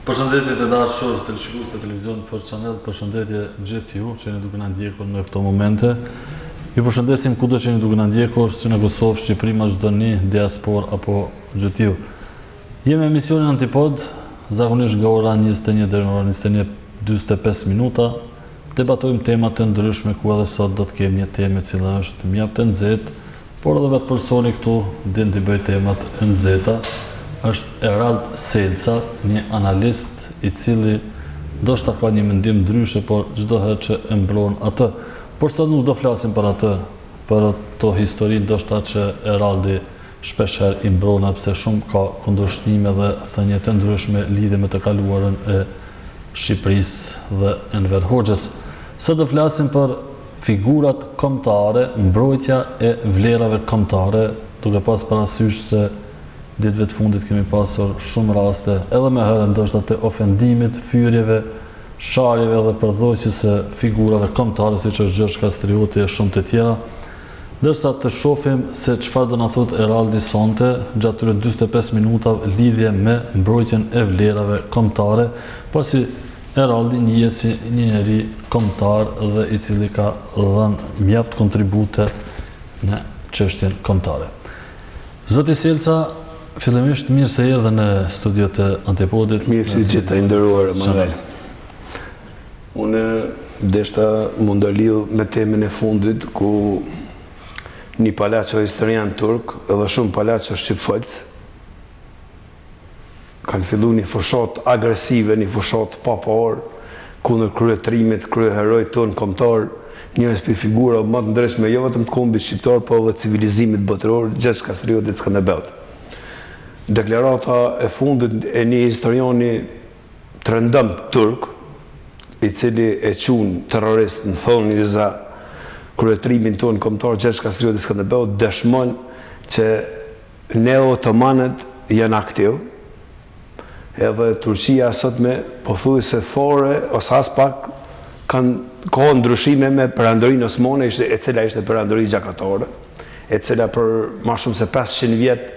Përshëndetje të dashur televizionistë të televizionit First Channel, përshëndetje gjithë ju që jeni duke na ndjekur në këto momente. Ju përshëndesim kudo që jeni duke na ndjekur, si në Kosovë, Shqipëri, Maqedoni, diaspor apo gjithë ju. Jemi emisionin Antipod, zakonisht nga ora 21 deri në orën 21:45 minuta. Debatojmë tema të ndryshme, ku edhe sot do të kemi një temë e cila është mjaft e nxehtë, por edhe vetë personi këtu din të bëj temat e nxehta. Është Erald Selca, një analist i cili ndoshta ka një mendim ndryshe, por çdo herë që e mbron atë. Por sot nuk do flasim për atë, për ato histori ndoshta që Eraldi shpeshherë i mbrona, pse shumë ka kundërshtime dhe thënie të ndryshme lidhje me të kaluarën e Shqipërisë dhe Enver Hoxhës. Sot do flasim për figurat kombëtare, mbrojtja e vlerave kombëtare, duke pas parasysh se ditëve të fundit kemi pasur shumë raste, edhe me herë ndoshta të ofendimit, fyrjeve, sharjeve dhe përdhojësjes së figurave kombëtare, siç është Gjergj Kastrioti e shumë të tjera. Ndërsa të shohim se çfarë do na thotë Eraldi sonte gjatë këtyre 45 minutave lidhje me mbrojtjen e vlerave kombëtare, pasi Eraldi njihet si një njeri kombëtar dhe i cili ka dhënë mjaft kontribute në çështjen kombëtare. Zoti Selca, fillimisht mirë se erdhe në studiot e Antipodit. Mirë si gjithë të nderuar, Emanuel. Unë deshta mund të lidh me temën e fundit, ku një palaço historian turk edhe shumë palaço shqipfolc kanë filluar një fushat agresive, një fushat papor kundër kryetërimit, kryeherojt tonë kombëtar, njerëz për figura më të ndryshme, jo vetëm të kombit shqiptar, por edhe civilizimit botëror, Gjergj Kastrioti Skënderbeu. Deklarata e fundit e një historiani të rëndëm turk, i cili e qunë terrorist në thonë za kryetrimin tonë kombëtar Gjergj Kastrioti Skënderbeu, dëshmon që ne otomanët janë aktiv, edhe Turqia sotme pothuajse fore ose as pak kanë kohë ndryshime me perandorinë osmane, e cila ishte perandori gjakatare, e cila për më shumë se 500 vjet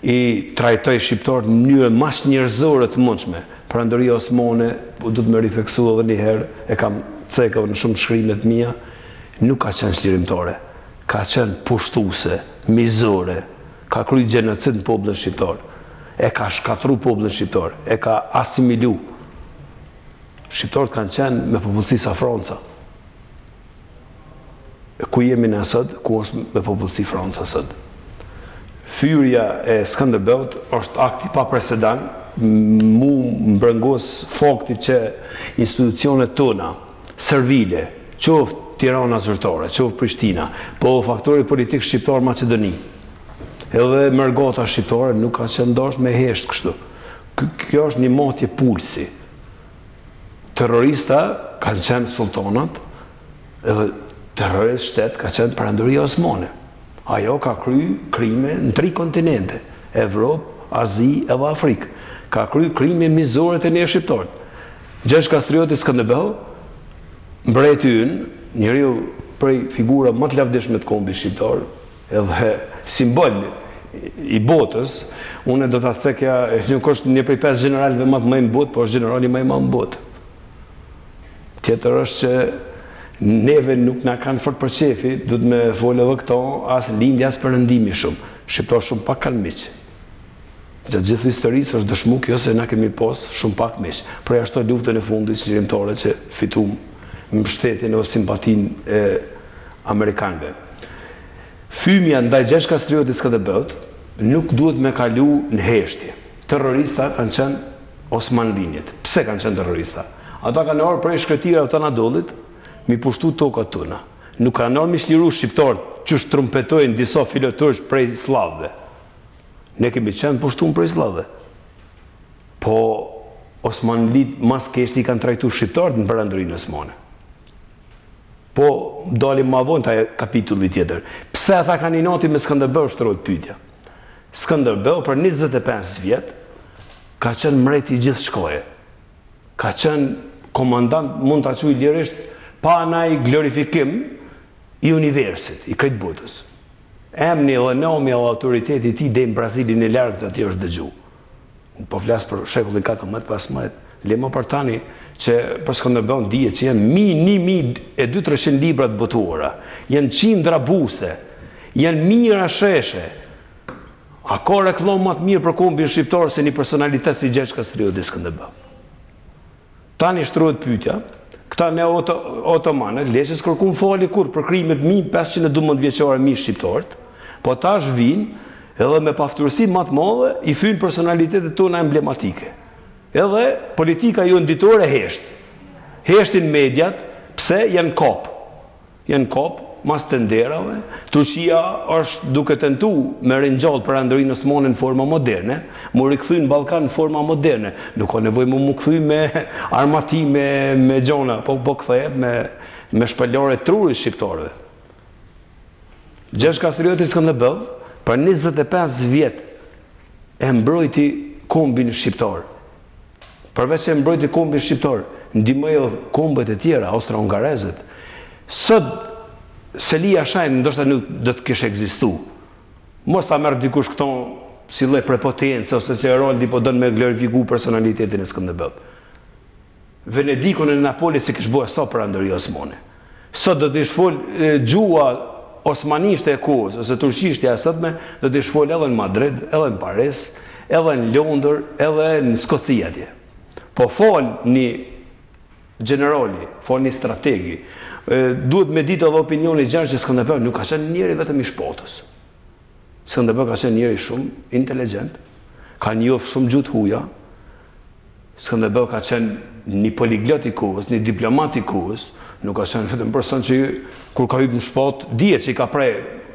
i trajtoi shqiptarët në mënyrë më njerëzore të mundshme. Perandoria osmane, do të më rifleksu edhe një herë, e kam cekë në shumë shkrimet mia, nuk ka qenë çlirimtare, ka qenë pushtuese, mizore, ka kryer gjenocid në popullin shqiptar, e ka shkatru popullin shqiptar, e ka asimilu. Shqiptarët kanë qenë me popullsi sa Franca. Ku jemi ne sot, ku është me popullsi Franca sot. Fyrja e Skënderbeut është akti pa presedent, mu mbrëngos fakti që institucionet tona, servile, qoftë Tirana zyrtare, qoftë Prishtina, po faktori politik shqiptar Maqedoni, edhe mërgata shqiptare nuk ka qenë dash me hesht kështu. Kjo është një matje pulsi. Terrorista kanë qenë sultanat, edhe terrorist shtet ka qenë perandoria osmane. Ajo ka kryer krime në 3 kontinente, Evropë, Azi edhe Afrikë. Ka kryer krime mizore të ne shqiptarët. Gjergj Kastrioti Skënderbeu, mbreti ynë, njeriu prej figura më të lavdishme të kombit shqiptar, edhe simbol i botës, unë do ta cekja, nuk është një prej 5 generalëve më të mëdhenj në botë, por është generali më i madh në botë. Tjetër është që neve nuk na kanë fort për qefi, du të me folë edhe këto, as lindja, as perëndimi shumë. Shqiptarë shumë pak kanë miq. Gjatë gjithë historisë është dëshmu kjo se na kemi pas shumë pak miq. Për ashtu luftën e fundit çlirimtare që fituam me mbështetjen ose simpatinë e amerikanëve. Fymja ndaj Gjergj Kastrioti Skënderbeut nuk duhet me kalu në heshtje. Terrorista kanë qenë Osmanlinit. Pse kanë qenë terrorista? Ata kanë ardhur prej shkretirave të Anadollit, mi pushtu tokat tona. Nuk kanë ardhur mi shliru shqiptarët që trumpetojnë disa filoturq prej slavëve. Ne kemi qenë pushtuar prej slavëve. Po Osmanlit mas keshti kanë trajtu shqiptarët në perandorinë osmane. Po dalim ma vonë taj kapitulli tjetër. Pse ata kanë inati me Skënderbeu, shtrohet pyetja. Skënderbeu për 25 vjet ka qenë mreti i gjithë shkoje. Ka qenë komandant, mund ta quaj lirisht, pa naj glorifikim i universit, i krejt botës. Emni dhe nomi dhe autoriteti ti dhe në Brazilin e largët aty është dëgju. po flas për shekullin 14-15, lema për tani që për Skënderbeun dihet që janë 1.200-300 libra të botuara, janë qindra buste, janë mijëra sheshe. A ka reklam më të mirë për kombin shqiptar se një personalitet si Gjergj Kastrioti Skënderbeu? Tani shtrohet pyetja, këta ne otomanët, leqës kërkun fali kur për krimet 1512 vjeçare mi shqiptarët, po tash vinë edhe me paftërsi më të madhe i fynë personalitetet tona emblematike. Edhe politika jo nditore heshtin mediat, pse janë kop. Janë kop, mas të nderave. Turqia është duke tentu me ringjall për Andrinë Osmani në forma moderne, mu rikëthy në Ballkan në forma moderne. Nuk ka nevojë mu këthy me armati, me gjona, po këthejet me shpëllore trurit shqiptarëve. Gjergj Kastrioti Skënderbeu për 25 vjet e mbrojti kombin shqiptar. Përveç e mbrojti kombin shqiptar, ndihmoi kombet e tjera, austro-hungarezët. Sot Selia Shajnë ndoshta nuk do të kishte ekzistuar. Mos ta merr dikush këto si lloj prepotencë ose që Roldi po don me glorifiku personalitetin e Skënderbeut. Venedikun e Napolit si kish bëu sa për Andria Osmani. Sot do të shfol gjua osmanishte e kohës, ose turqishte e sotme, do të shfol edhe në Madrid, edhe në Paris, edhe në Londër, edhe në Skoci atje. Po fol një generali, fol një strategi, duhet me ditë edhe opinioni Gjergj që Skënderbeu nuk ka qenë njëri vetëm i shpotës. Skënderbeu ka qenë njëri shumë inteligjent, ka njohur shumë gjuhë huaja. Skënderbeu ka qenë një poliglot i kohës, një diplomat i kohës, nuk ka qenë vetëm person që kur ka hyrë në shpat, dihet që i ka prej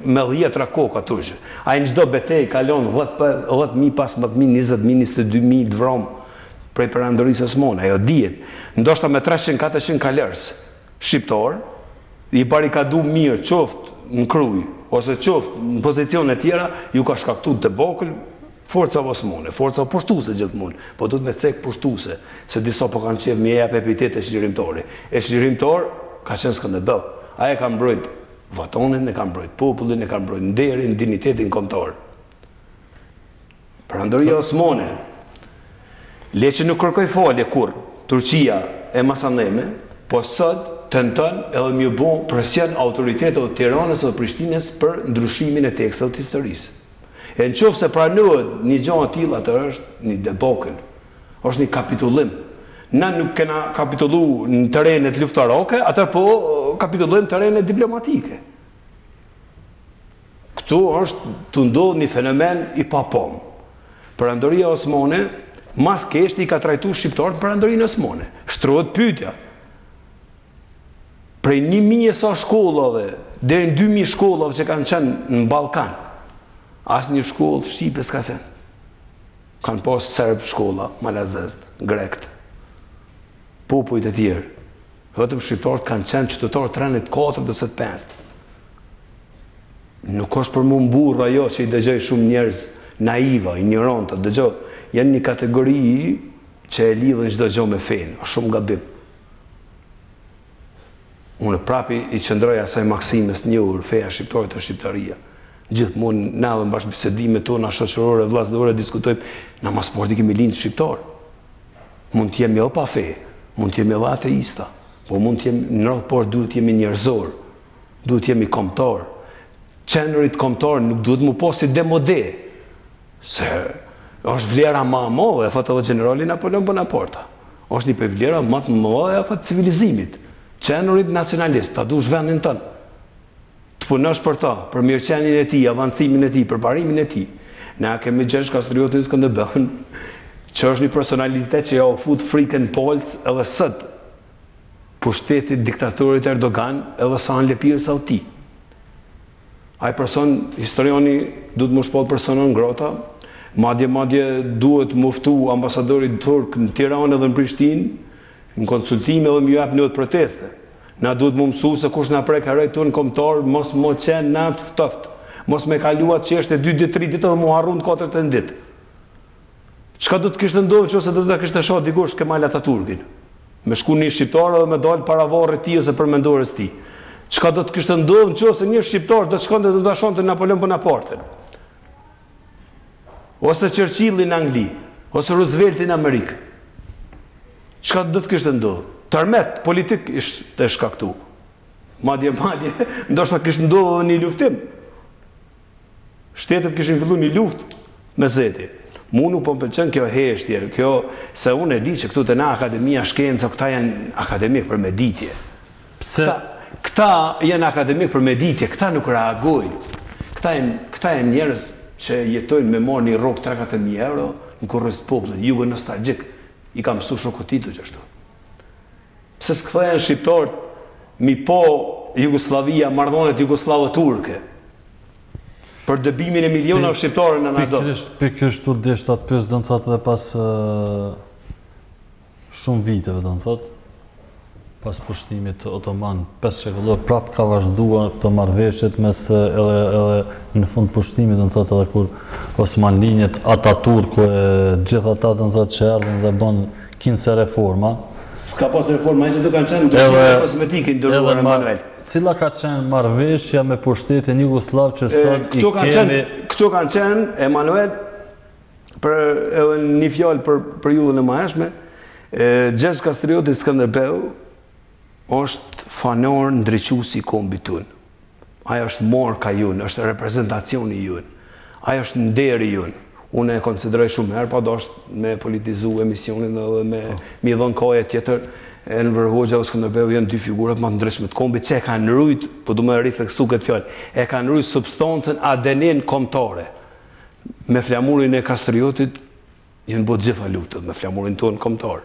me 10 koka turqe. Ai në çdo betejë kalon 10.000, 15.000, 20.000, 22.000 vrom prej perandorisë Osmane, ajo dihet. Ndoshta me 300-400 kalers shqiptar, i barikadu mirë qoftë në Kruj, ose qoftë në pozicione tjera, ju ka shkaktu të bokël forca Osmane, forca pushtuse gjithmonë, po du të me cek pushtuse, se disa po kanë qef me jep epitet e çlirimtari. E çlirimtar ka qenë Skënderbeu. Ai e ka mbrojt vatonin, e ka mbrojt popullin, e ka mbrojt nderin, dinitetin kombëtar. Perandoria Osmane, leqë nuk kërkoj falje kur Turqia e Masaneme, po sot tenton edhe mjë bo presion autoritetet të Tiranës dhe Prishtinës për ndryshimin e tekstit të historisë. E në qofë se pranohet një gjë e tillë, atë është një debakël, është një kapitullim. Na nuk kena kapitullu në terrenet luftarake, atër po kapitullim në terrenet diplomatike. Këtu është të ndodhë një fenomen i papom. Perandoria Osmane, mas keshti i ka trajtu shqiptarët Perandorinë Osmane. Shtrohet pyetja. Prej 1.000 sa shkollave, deri në 2.000 shkollave që kanë qenë në Ballkan, asë një shkollë shqipe s'ka qenë. Kanë pas serb shkolla, malazest, grekt, popujt e tjerë. Vetëm shqiptarët kanë qenë qytetarë të rënit 4-5. Nuk është për mu mburr ajo që i dëgjoj shumë njerëz naiva, ignoranta, dëgjoj, janë një kategori që e lidhën çdo gjë me fenë, është shumë gabim. Unë prapi i qëndroja asaj maksimes të njohur, feja shqiptare të shqiptaria. Gjithmonë na dhe mbash bisedimet tona shoqërore, vllazërore diskutojmë, na mas sporti kemi lind shqiptar. Mund të jemi jo pa fe, mund të jemi edhe ateista, po mund të jemi në rreth por duhet të jemi njerëzor, duhet të jemi kombëtar. Qenurit kombëtar nuk duhet mu pasi demode, se është vlera më e madhe, e thotë edhe generali Napoleon Bonaparte. Është një për vlera më të madhe e thotë civilizimit. Qenurit nacionalist, ta dush vendin tënë, të punosh për ta, për mirëqenien e tij, avancimin e tij, përparimin e tij. Ne kemi Gjergj Kastrioti Skënderbeu, që është një personalitet që ja u fut frikën polc edhe sot pushtetit diktatorit Erdogan edhe sa në lëpirë Sauti. Ai person, historioni duhet më shpall personon ngrota, madje duhet muftu ambasadorit turk në Tiranë edhe në Prishtinë, në konsultime dhe më jap në proteste. Na duhet më mësu se kush na prek heroj tonë kombëtar, mos më qenë natë ftoft, mos me kaluat që është 2 ditë, 3 ditë dhe më harrun 4 ditë. Çka do të kishte ndodhur nëse do ta kishte shoh dikush Kemal Ataturkin? Me shku një shqiptar dhe me dal para varrit të tij ose përmendores të tij. Çka do të kishte ndodhur nëse një shqiptar do të shkonte do ta shonte Napoleon Bonaparte? Ose Churchilli në Angli, ose Roosevelt në Amerikë. Çka do të kishte ndodhur? Tërmet politik ishte shkaktu. Madje, ndoshta kishte ndodhur një luftim. Shtetet kishin filluar një luftë me Zeti. Mu nuk po më pëlqen kjo heshtje, kjo se unë e di që këtu të na Akademia Shkenca, këta janë akademik për meditje. Pse? Këta janë akademik për meditje, këta nuk reagojnë. Këta janë njerëz që jetojnë me marrë një rrogë 3-4.000 euro në kurrës të popullit, jugo nostalgjik. I ka mësu shokotitu që ashtu. Pse s'kthehen shqiptarët mi po Jugoslavia, marrëdhëniet jugoslavo-turke? Për dëbimin e miliona shqiptarë në NATO. Pikërisht tu deshta të pyes, do të thotë edhe pas shumë viteve, do të thotë, pas pushtimit otoman, 5 shekullor prap ka vazhduar këto marrëveshjet mes edhe në fund pushtimit, do të thotë edhe kur Osmanlinjet, Ataturku e gjithë ata do të thotë që erdhën dhe bën kinse reforma. S'ka pas reforma, që do kanë qenë ndryshime kozmetike ndërruar Emanuel. Cila ka qenë marrëveshja me pushtetin Jugoslav që sot i kemi... Këto kanë qenë, Emanuel, edhe një fjalë për jullën e maheshme, Gjergj Kastrioti Skënderbeu është fanor ndriçuesi i kombit tonë. Ajo është marka jonë, është reprezentacioni jonë. Ajo është nderi jonë. Unë e konsideroj shumë herë, pa dashur me politizu emisionin dhe me dhënë kohë tjetër. Enver Hoxha o Skënderbeu janë dy figurat më të ndryshme të kombit që e kanë rujt, po du me rifleksu këtë fjalë, e kanë rujt substancën ADN kombëtare. Me flamurin e Kastriotit janë bërë gjitha luftët, me flamurin tonë kombëtar.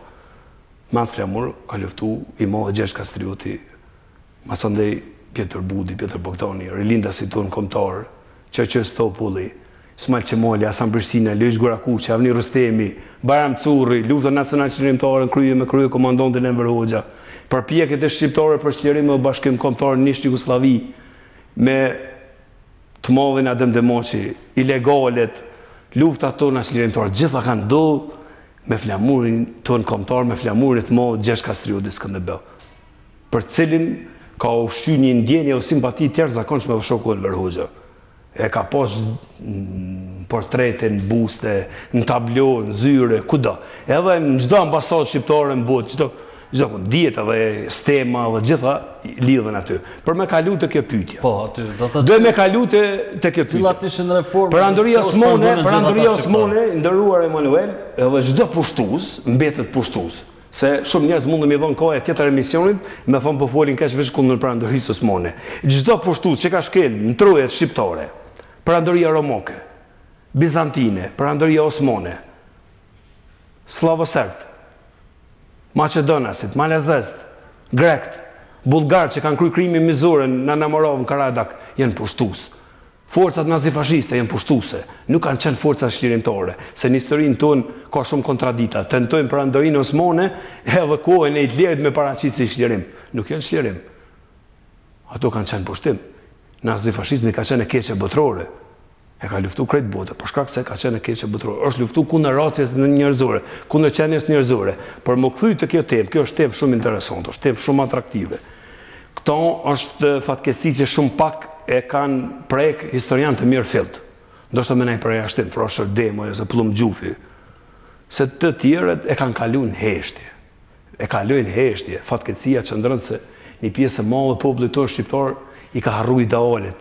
Me atë flamur ka luftu i madhe Gjergj Kastrioti, masandej Pjetër Budi, Pjetër Bogdani, rilindasit tonë kombëtar, Qerqes Topulli, Ismail Qemali, Hasan Prishtina, Lejsh Gorakuqi, Avni Rustemi, Bajram Curri, lufta nacional qëllimtare në krye komandantin Enver Hoxha, përpjekjet e shqiptare për sqarim dhe bashkim kombëtar në Jugosllavi, me të madhin Adem Demoqi, ilegalet, luftat tona qëllimtare, gjitha kanë ndodhur me flamurin tonë kombëtar, me flamurin të madh Gjergj Kastrioti Skënderbeu, për cilin ka ushqyer një ndjenje o simpati të jashtëzakonshme me shoku Enver Hoxha. E ka pas portrete në buste, në tablo, në zyre, kudo. Edhe në çdo ambasadë shqiptare në botë, çdo ku dihet edhe stema dhe gjitha lidhen aty. Për me kalu të kjo pyetje. Po, aty do të do me kalu të kjo pyetje. Cilat ishin reformat? Perandoria Osmane, nderuar Emanuel, edhe çdo pushtues mbetet pushtues. Se shumë njerëz mundën me dhënë kohë tjetër emisionit, me thonë po folin kaq veç kundër perandorisë osmane. Çdo pushtues që ka shkel në trojet shqiptare, perandoria romake, bizantine, perandoria osmane, slavo-serbt, maqedonasit, malezest, grekt, bullgar që kanë kryer krimin mizorën në Namorov, në Karadak, janë pushtues. Forcat nazifashiste janë pushtuese, nuk kanë qenë forca shqirimtare, se në historinë tonë ka shumë kontradita. Tentojnë perandorinë osmane edhe kohën e Hitlerit me paraqit si shqirim. Nuk janë shqirim. Ato kanë qenë pushtim. Nazifashizmi ka qenë e keqe botërore. E ka luftu krejt botë, për shkak se ka qenë e keqe botërore. Është luftu kundër racjes njerëzore, kundër qenies njerëzore. Por më kthy të kjo temë, kjo është temë shumë interesante, është temë shumë atraktive. Këto është fatkeqësi që shumë pak e kanë prek historian të mirë fillt. Ndoshta me nej prej ashtim, Frosher Demo ose Plum Gjufi. Se të tjerët e kanë kaluar në heshtje. E kalojnë heshtje, fatkeqësia që ndron se një pjesë e madhe e popullit tonë shqiptar i ka harruar idealet.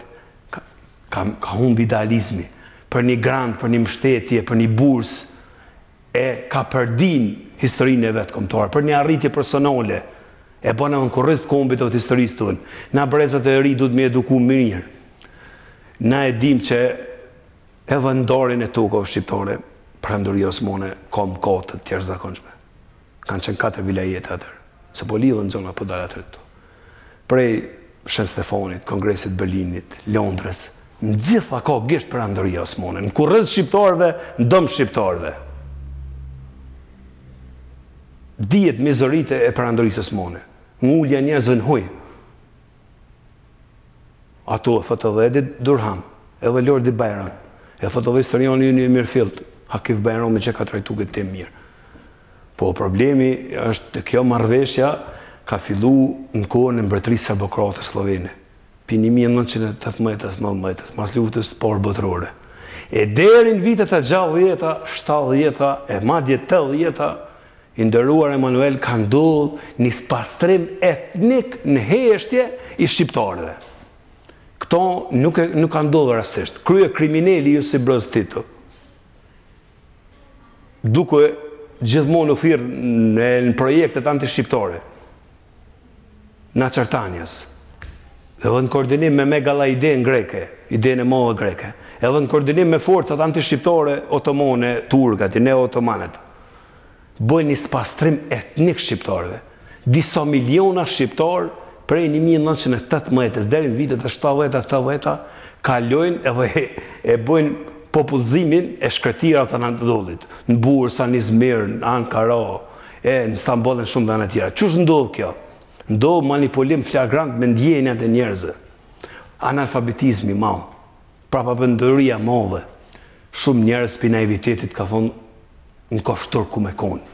Ka humbi idealizmi për një grant, për një mbështetje, për një bursë e ka përdin historinë e vet kombëtare, për një arritje personale. E bëna në kurriz të kombit të historisë tonë. Na brezat e ri duhet me eduku mirë. Na e dim që edhe ndarjen e tokave shqiptare, perandoria osmane ka mëkate të jashtëzakonshme. Kanë qenë 4 vilajete atër, se po lidhen zona po dalë atër këtu. Prej Shën Stefanit, Kongresit Berlinit, Londrës, në gjitha ka gisht perandoria osmane, në kurriz shqiptarëve, në dëm shqiptarëve. Dihet mizorite e perandorisë osmane. Ngulja njerëzve në huj. Ato e thot edhe Edit Durham, edhe Lordi Bajram, e thot edhe historiani një Mirfield, Hakif Bajrami që ka trajtu këtë temë mirë. Po problemi është të kjo marrëveshja ka fillu në kohën e mbretërisë serbokrate slovene, pi 1918-19, mas luftës parë botërore. E deri në vitet e 60-ta, 70-ta, e madje 80-ta, i nderuar Emanuel, ka ndodhur një spastrim etnik në heshtje i shqiptarëve. Këto nuk ka ndodhur rastësisht. Krye kriminali Josip Broz Tito, duke gjithmonë u thirrë në projektet anti-shqiptare, në Çartanjas, edhe në koordinim me Megala idenë greke, idenë e madhe greke, edhe në koordinim me forcat anti-shqiptare otomane, turkat, neo-otomanet, bëjnë një spastrim etnik shqiptarëve. Disa miliona shqiptarë prej 1918 deri në vitet e 70-ta kalojnë edhe e bëjnë popullzimin e shkretirave të Anadollit, në Bursa, në Izmir, në Ankara, në Stamboll dhe shumë vende tjera. Ç'është ndodh kjo? Ndodh manipulim flagrant me ndjenjat e njerëzve. Analfabetizmi i madh, prapabëndëria e madhe. Shumë njerëz për naivitetit ka thonë, unë kafsh turku me konë.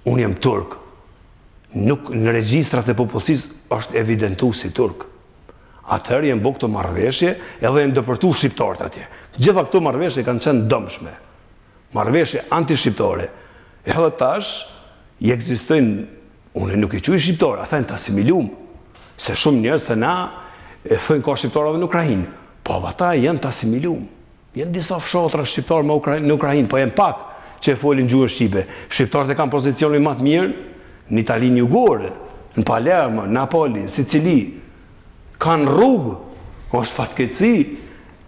Unë jam turk. Nuk në regjistrat e popullsisë është evidentu si turk. Atëherë jenë bo këto marrëveshje edhe jenë dëpërtu shqiptarët atje. Gjitha këto marrëveshje kanë qenë dëmshme. Marrëveshje anti-shqiptare. Edhe tash, i ekzistojnë, unë nuk i quaj shqiptarë, a thënë të asimilum, se shumë njerëz të na e thënë ka shqiptarëve në Ukrainë. Po ata janë të asimilum. Janë disa fshatra shqiptarë në Ukrainë, po janë pak që e folin gjuhën shqipe. Shqiptarët e kanë pozicionin më të mirë në Italinë jugore, në Palermo, Napoli, Sicili. Kanë rrugë, është fatkeqësi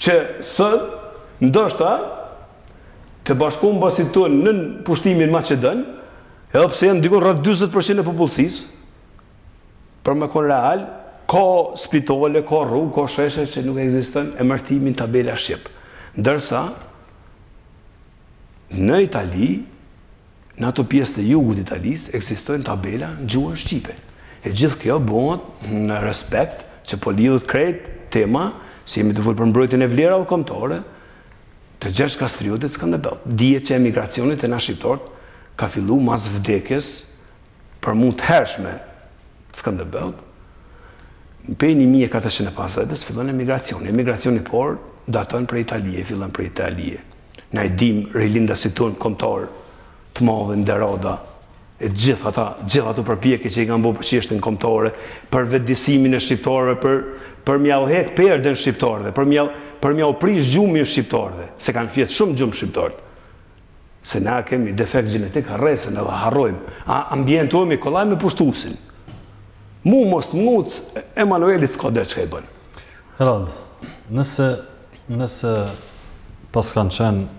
që sot ndoshta të bashkumbësit tonë në pushtimin Maqedon, edhe pse janë diku rreth 40% e popullsisë, për me kon real, ka spitale, ka rrugë, ka sheshe që nuk ekziston emërtimin tabela shqip. Ndërsa në Itali, në ato pjesë të jugut të Italisë, ekzistojnë tabela në gjuhën shqipe. E gjithë kjo bëhet në respekt që po lidhet krejt tema, si jemi të folë për mbrojtjen e vlerave kombëtare të Gjergj Kastriutit Skënderbeu. Dihet që emigracionit e na shqiptarët ka fillu mas vdekjes për mund të hershme të Skënderbeut. Prej 1450-s fillon emigracioni. Emigracioni por daton prej Italie, fillon prej Italie. Na i dim rilindasit tonë kombëtar të madhe nderoda, e gjithë ato përpjekje që i kanë bërë për çështjen kombëtare, për vetëdijsimin e shqiptarëve, për m'ia heq perdën shqiptarëve, për m'ia prish gjumin shqiptarëve, se kanë fjetë shumë gjumë shqiptarët. Se na kemi defekt gjenetik, harresen edhe harrojmë. Ambientohemi kollaj me pushtuesin. Mu mos të muc, Emanuelit s'ka dhe që ka i bënë. Herald, nëse pas kanë qenë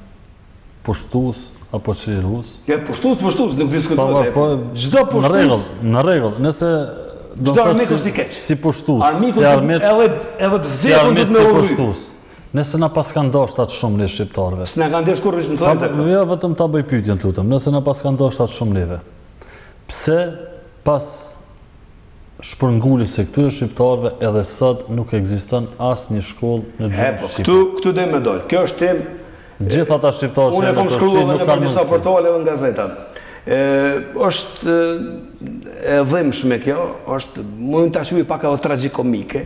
pushtues apo çlirues. Ja pushtues, nuk diskutohet. Çdo pushtues në rregull, nëse do të thotë si pushtues, si armiq, edhe të vjetur do të më pushtues. Nëse na pas kanë dashur atë shumë le shqiptarëve. S'na kanë dashur kurrë në thonë. Jo, vetëm ta bëj pyetjen, lutem. Nëse na pas kanë dashur atë shumë leve. Pse pas shpërnguljes së këtyre shqiptarëve edhe sot nuk ekziston asnjë shkollë në gjuhën shqipe? Këtu do më dal. Kjo është temë. Gjithë ata shqiptarë që unë kam shkruar në disa portale dhe në gazeta. Është e dhimbshme kjo, është mund ta quaj pak edhe tragjikomike.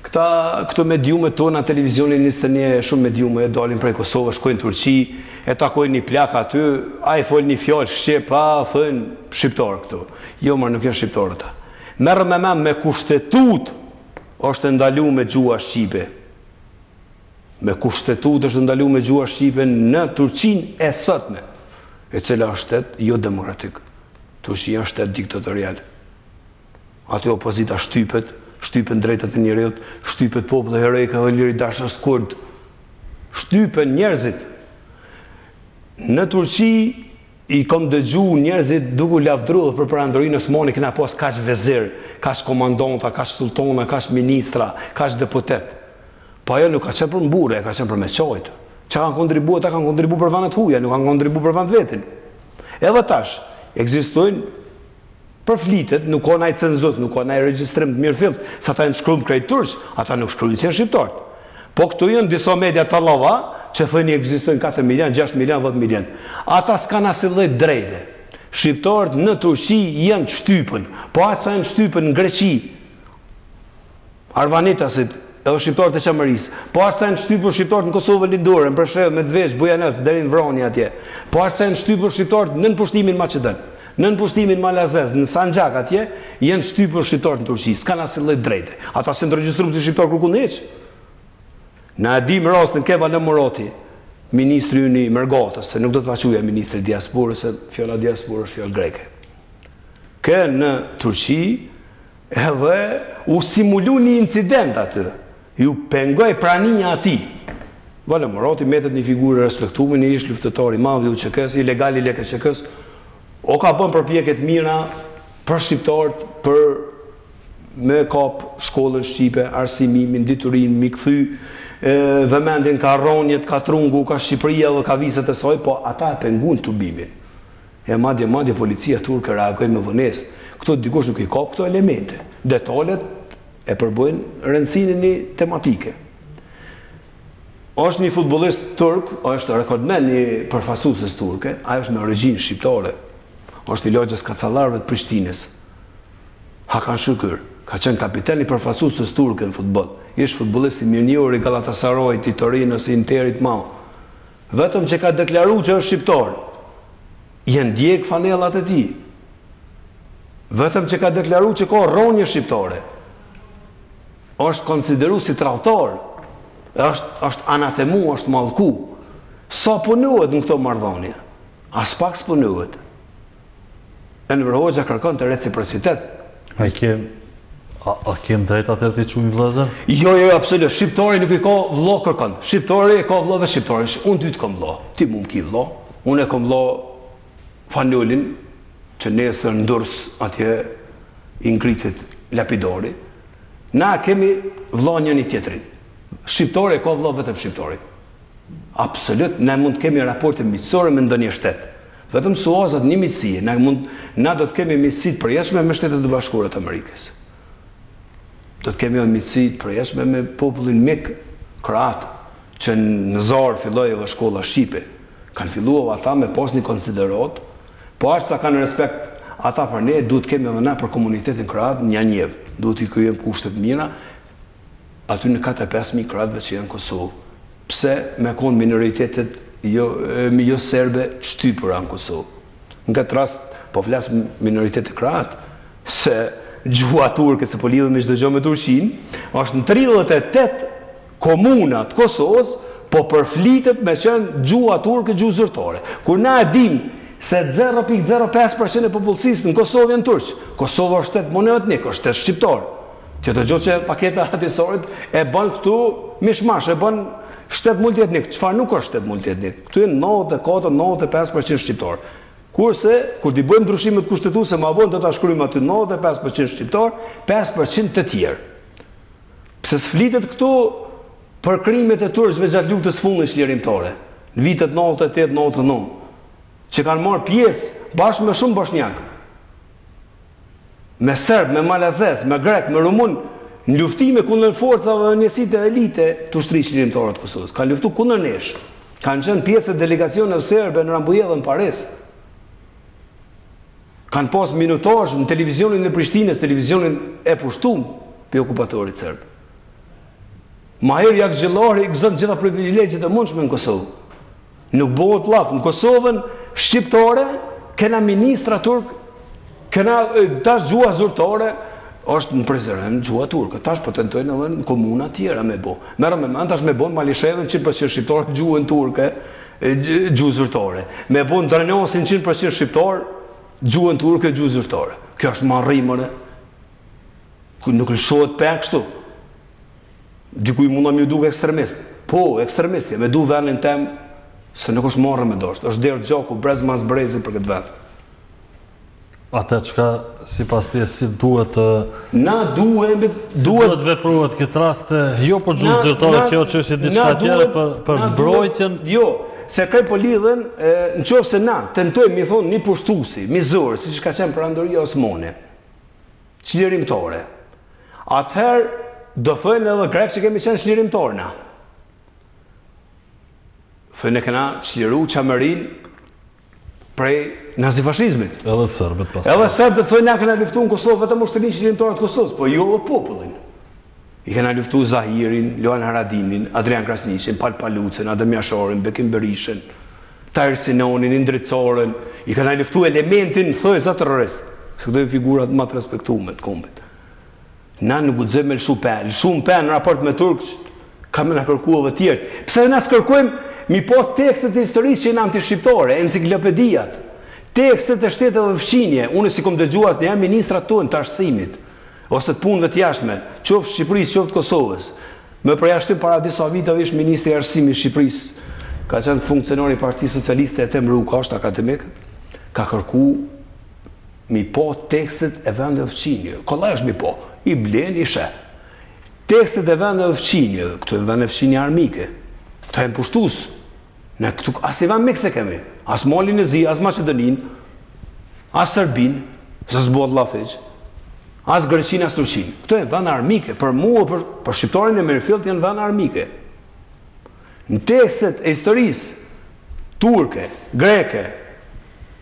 Këto mediumet tona televizionin 21 shumë mediume dalin prej Kosovës, shkojnë në Turqi, e takojnë një plak aty, ai fol një fjalë shqip, thënë shqiptar këtu. Jo, më nuk janë shqiptarë ata. Merr me kushtetut është ndaluar me gjuha shqipe. Me kushtetut është ndaluar me gjuha shqipe në Turqinë e sotme, e cila është shtet jo demokratik. Turqia është shtet diktatorial. Aty opozita shtypen drejtat e njerëzit, shtypet populli heroik dhe liridashës kurd. Shtypen njerëzit. Në Turqi i kam dëgju njerëzit duke lavdruar për perandorinë Osmani, kena pas kaq vezir, kaq komandanta, kaq sultana, kaq ministra, kaq deputet. Po ajo nuk ka qenë për mbure, ka qenë për me qajtë. Që kanë kontribuar, ata kanë kontribuar për vanet huja, nuk kanë kontribuar për vanet vetin. Edhe tash, ekzistojnë për flitet, nuk ka naj cenzus, nuk ka naj regjistrim të mirë fillë, sa ata janë shkruajnë krejt turq, ata nuk shkruajnë që janë shqiptarët. Po këtu janë disa media të lava, që thënë ekzistojnë 4 milion, 6 milion, 10 milion. Ata s'kan asnjë lloj drejte. Shqiptarët në Turqi janë shtypën, po ata janë shtypën në Greqi. Arvanitasit edhe shqiptarët e Qamarisë. Po aq sa janë shtypur shqiptarët në Kosovë lindore, në Preshevë, Medvesh, Bujanec, deri në Vrani atje. Po aq sa janë shtypur shqiptarët nën pushtimin Maqedon, nën pushtimin Malazez, në Sanxhak atje, janë shtypur shqiptarët në Turqi. S'kan asnjë lloj drejte. Ata s'e ndërregjistruar si shqiptar kur hiç. Na e dim rastin Kemal Murati, ministri ynë i Mërgatës, se nuk do të ta quajë ministri i diasporës, se fjala diasporë është fjalë greke. Kë në Turqi edhe u simulu një incident aty. Ju pengoj prania ati. Vale Murati metet një figurë respektume, një ish luftëtar i madh i UÇK-s, ilegal i LKÇK-s, o ka bën përpjekje të mira për shqiptarët, për me kap shkollën shqipe, arsimimin, diturinë, mi kthy vëmendjen ka rronjet, ka trungu, ka Shqipëria dhe ka viset e saj, po ata e pengun turbimin. E madje policia turke reagoi me vonesë. Këto dikush nuk i ka këto elemente. Detalet e përbojnë rëndësinë një tematike. Është një futbollist turk, është rekordmen një përfaqësues turke, ai është me origjinë shqiptare. Është i lagjes Kacallarëve të Prishtinës. Hakan Şükür, ka qenë kapiten i përfaqësues turke në futboll. Ishte futbollist i mirënjohur i Galatasarayit, i Torinos, i Interit madh. Vetëm që ka deklaruar që është shqiptar, janë ndjek fanellat e tij. Vetëm që ka deklaruar që ka rronje shqiptare, është konsideru si tradhtor, është anatemu, është mallku. Sa punohet në këto marrëdhënie? As pak s'punohet. Enver Hoxha kërkon të reciprocitet. A kem drejt atër të quajmë vëllezër? Jo, absolut. Shqiptari nuk i ka vëlla kërkon. Shqiptari e ka vëlla dhe shqiptari. Unë ty të kam vëlla. Ti mu më ki vëlla. Unë e kam vëlla Fanolin, që nesër ndërs atje i ngritit lapidari. Na kemi vëlla njëri tjetrin. Shqiptari e ka vëlla vetëm shqiptari. Absolut, ne mund të kemi raporte miqësore me ndonjë shtet. Vetëm suazat një miqësie. Na do të kemi miqësi të përjetshme me Shtetet e Bashkuara të Amerikës. Do të kemi miqësi të përjetshme me popullin mik kroat, që në Zar filloi edhe shkolla shqipe. Kanë filluar ata me pas një konsiderat, po aq sa kanë respekt ata për ne, duhet kemi edhe na për komunitetin kroat një njëv. Duhet i kryejmë kushtet mira aty në 45.000 kroatëve që janë në Kosovë. Pse me konë minoritetet jo serbe shtypura në Kosovë. Në këtë rast, po flas minoritetet kroat, se gjuha turke, se po lidhemi çdo gjë me Turqinë, është në 38 komuna të Kosovës, po përflitet me qenë gjuha turke, gjuhë zyrtare. Kur na e dim se 0.05% e popullsisë në Kosovë janë turq. Kosova është shtet monoetnik, është shtet shqiptar. Kjo të gjë që paketa atisorit e bën këtu mishmash, e bën shtet multietnik. Çfarë nuk është shtet multietnik? Këtu janë 94-95% shqiptar. Kurse, kur t'i bëjmë ndryshimet kushtetuese, ma vonë do ta shkruajmë aty 95% shqiptar, 5% të tjerë. Pse s'flitet këtu për krimet e turqëve gjatë luftës fundit çlirimtare, në vitet 98-99, që kanë marrë pjesë bashkë me shumë bosnjak, me serb, me malazez, me grek, me rumun, në luftime kundër forcave dhe njësitë e elite të ushtrisë çlirimtare të Kosovës. Kanë luftuar kundër nesh. Kanë qenë pjesë e delegacioneve serbe në Rambujell dhe në Paris. Kanë pas minutazh në televizionin e Prishtinës, televizionin e pushtuar për okupatorit serb. Mahir Jakxhillari gëzon gjitha privilegjet e mundshme në Kosovë. Nuk bëhet llaf. Në Kosovën shqiptare kena ministra turk, kena tash gjuha zyrtare është në prezerën gjuha turke. Tash po tentojnë edhe në komuna tjera me bo. Merrem me mend tash me bon Malishevën 100% shqiptar gjuhën turke, gjuhë zyrtare. Me bon Drenosin 100% shqiptar gjuhën turke, gjuhë zyrtare. Kjo është marrëmëre. Nuk lëshohet pe kështu. Dikuj mund më duke ekstremist. Po, ekstremist, me du vendin tem, se nuk është marrë me dosht. Është derë gjoku, brez mas brezi për këtë vend. Ate çka sipas teje si duhet na duhet veprohet këtë rast, jo për gjuhën zyrtare, kjo çështje diçka tjetër për mbrojtjen. Jo, se krej po lidhen, nëse na tentojmë i thonë një pushtuesi, mizor, siç ka qenë perandoria osmane, çlirimtare. Atëherë do thënë edhe grek që kemi qenë çlirimtar na. Thënë kena çliru Çamerin prej nazifashizmit. Edhe serbët pas. Edhe serbët thënë na kena luftuar në Kosovë vetëm ushtrinë çlirimtare të Kosovës, po jo popullin. I kena luftu Zahirin, Luan Haradinin, Adrian Krasniqin, Palpalucin, Adem Jasharin, Bekim Berishin, Tahir Sinonin, Indricoren. I kena luftu elementin thojza terrorist. Se këto e figurat më të respektume të kombit. Na nuk guxojmë me lshu pen në raport me turqët, kam na kërkuar edhe tjerë. Pse na kërkojmë mi po tekstet e historisë që janë anti-shqiptare, enciklopediat, tekstet e shteteve fqinje. Unë si kom dëgjuar të janë ministrat tonë të arsimit, ose të punëve të jashtme, qoftë Shqipërisë, qoftë Kosovës. Me përjashtim para disa viteve ish ministri i arsimit Shqipërisë, ka qenë funksionar i Partisë Socialiste e Temruka, është akademik, ka kërku mi po tekstet e vendeve fqinje. Kollaj është mi po, i blen, i sheh. Tekstet e vendeve fqinje, këtu e vendeve fqinje armike, këtu e më pushtus. Ne këtu as i vend mikse kemi, as Malin e Zi, as Macedonin, as Serbin, se s'bot Lafeq, as Greqin, as Turqin. Këtu e vend armike, për mua, për shqiptarin e Merfield janë vend armike. Në tekstet e historisë, turke, greke,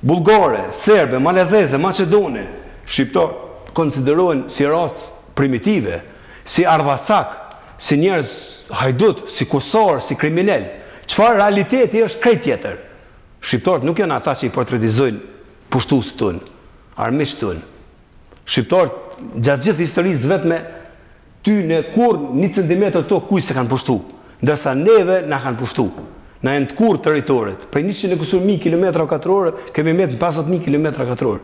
bulgare, serbe, malazeze, macedone, shqiptar konsiderohen si racë primitive, si ardhacak, si njerëz hajdut, si kusar, si kriminal. Çfarë realiteti është krejt tjetër. Shqiptarët nuk janë ata që i portretizojnë pushtuesit tonë, armiqtë tonë. Shqiptarët gjatë gjithë historisë vetëm ty në kur 1 centimetër to kuj se kanë pushtu, ndërsa neve na kanë pushtu. Na janë të kur territorit. Prej 100.000 km2 kemi mbet 50.000 km2.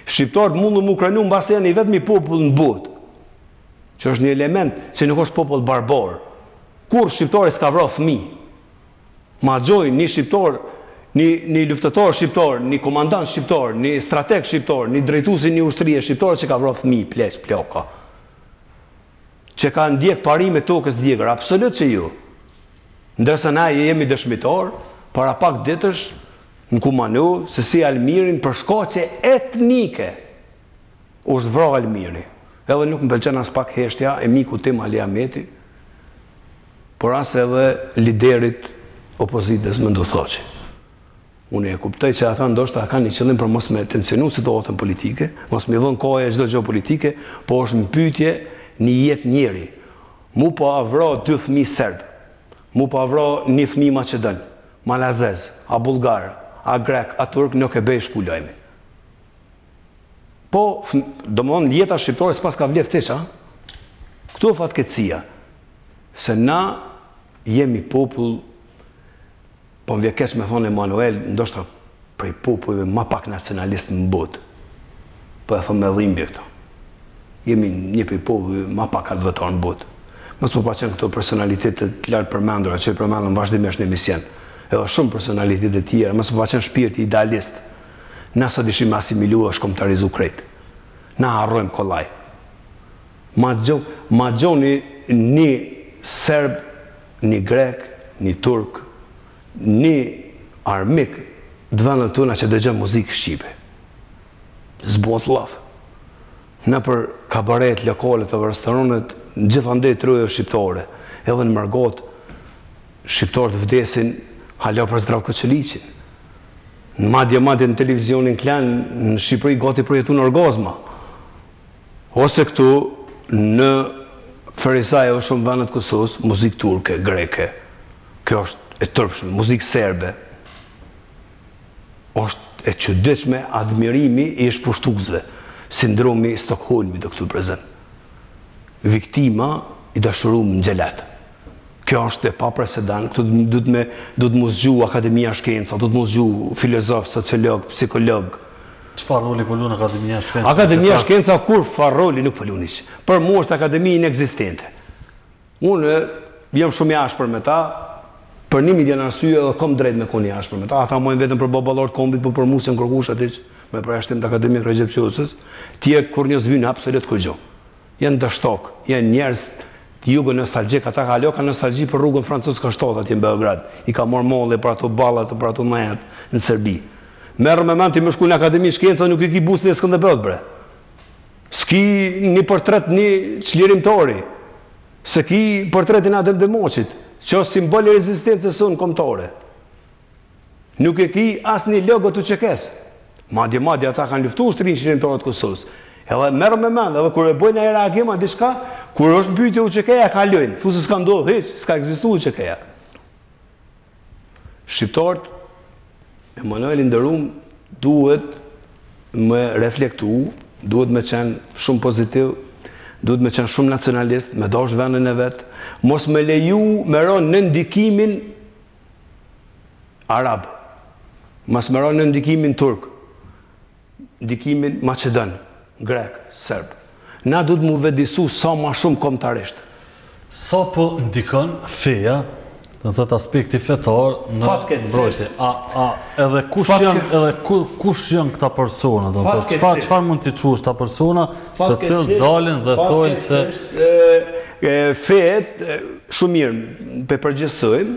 Shqiptarët mundën mu krenu mbasi janë i vetmi popull në botë. Që është një element që nuk është popull barbar. Kur shqiptari s'ka vrarë fëmijë. Ma gjoj një shqiptar, një luftëtar shqiptar, një komandant shqiptar, një strateg shqiptar, një drejtuesi një ushtrie shqiptar që ka vrarë fëmijë, pleq, ploka. Që ka ndjek parime tokës djegër, absolut që ju. Ndërsa na jemi dëshmitar, para pak ditësh në Kumano, se si Almirin për shkaqe etnike është vrarë Almiri. Edhe nuk më pëlqen as pak heshtja e miku tim Ali Ahmeti, por as edhe liderit opozitës Mendo Thoqi. Unë e kuptoj që ata ndoshta kanë një qëllim për mos me tensionu situatën politike, mos me dhënë kohë çdo gjë politike, po është një pyetje një jetë njeri. Mu po avro 2 fëmijë serb. Mu po avro 1 fëmijë macedon, malazez, a bulgar, a grek, a turk, nuk e bëj shkulojmi. Po, domthonë jeta shqiptare s'pas ka vlerë teç, a? Këtu fatkeqësia. Se na jemi popull, po më vjen keq me thonë Emanuel, ndoshta prej popujve më pak nacionalist në botë. Po e them me dhimbje këto. Jemi një prej popujve më pak advëtar në botë. Mos po paqen këto personalitete të lartë përmendura që përmendën vazhdimisht në emision. Edhe shumë personalitete të tjera, mos po paqen shpirti idealist. Na sa dishim asimilu është kombëtarizu krejt. Na harrojmë kollaj. Ma gjoni një serb, një grek, një turk, një armik të vendeve tona që dëgjon muzikë shqipe. Zbot llaf. Në për kabaret, lokalet dhe restoranet, gjithandej troje shqiptare, edhe në Mërgot, shqiptarët vdesin hala për Zdravko Qëliqin. Në madje në televizionin Klan, në Shqipëri gati përjetu në orgazma. Ose këtu, në Ferizaj e shumë vendet Kosovës, muzikë turke, greke, kjo është e tërpshme, muzikë serbe, është e çuditshme, admirimi i shpushtuesve, sindromi Stockholmi do këtu prezent. Viktima i dashuruar në xhelat. Kjo është e papresedent, këtu du të mos zgju Akademia Shkenca, du të mos zgju filozof, sociolog, psikolog. Çfarë roli po luan Akademia Shkenca? Akademia Shkenca kur far roli nuk po luan hiç. Për mua është akademi inekzistente. Unë jam shumë i ashpër me ta, për 1 milion arsye edhe kam drejt me koni ashpër me ta. Ata mojnë vetëm për baballor të kombit, por për mua s'jam kërkush atë me përjashtim të Akademik Recep Qosës, tjerë kur një zvynë absolut kur gjë. Janë dashtok, janë njerëz jugo nostalgjik, ata ka nostalgji për rrugën francuske 7 atje në Beograd. I ka marrë molle për ato ballat, për ato majat në Serbi. Merr me mend ti më shku në Akademi Shkenca, nuk i ki busën e Skënderbeut bre. S'ki një portret një çlirimtori. S'ki portretin Adem Demoqit, që është simbol i rezistencës sonë kombëtare. Nuk e ki asnjë logo të çekes. Madje ata kanë luftuar shtrin çlirimtarët të Kosovës. Edhe merr me mend, edhe kur e bojnë ai reagim a diçka, Kur është mbytyje UÇK-ja kalojnë, thosë s'ka ndodhur hiç, s'ka ekzistuar UÇK-ja. Shqiptarët, Emanuel i nderuar, duhet me reflektu, duhet me qenë shumë pozitiv, duhet me qenë shumë nacionalist, me dash vendin e vet, mos me leju me rënë në ndikimin arab, mos me rënë në ndikimin turk, ndikimin macedon, grek, serb. Na duhet mu vedisu sa ma shumë kombëtarisht. Sa po ndikon feja, në të aspekti fetar në mbrojtje? Edhe kush janë këta persona? Çfarë mund t'i quash këta persona të cilët dalin dhe thojnë se fejet shumë mirë pe përgjithësojmë.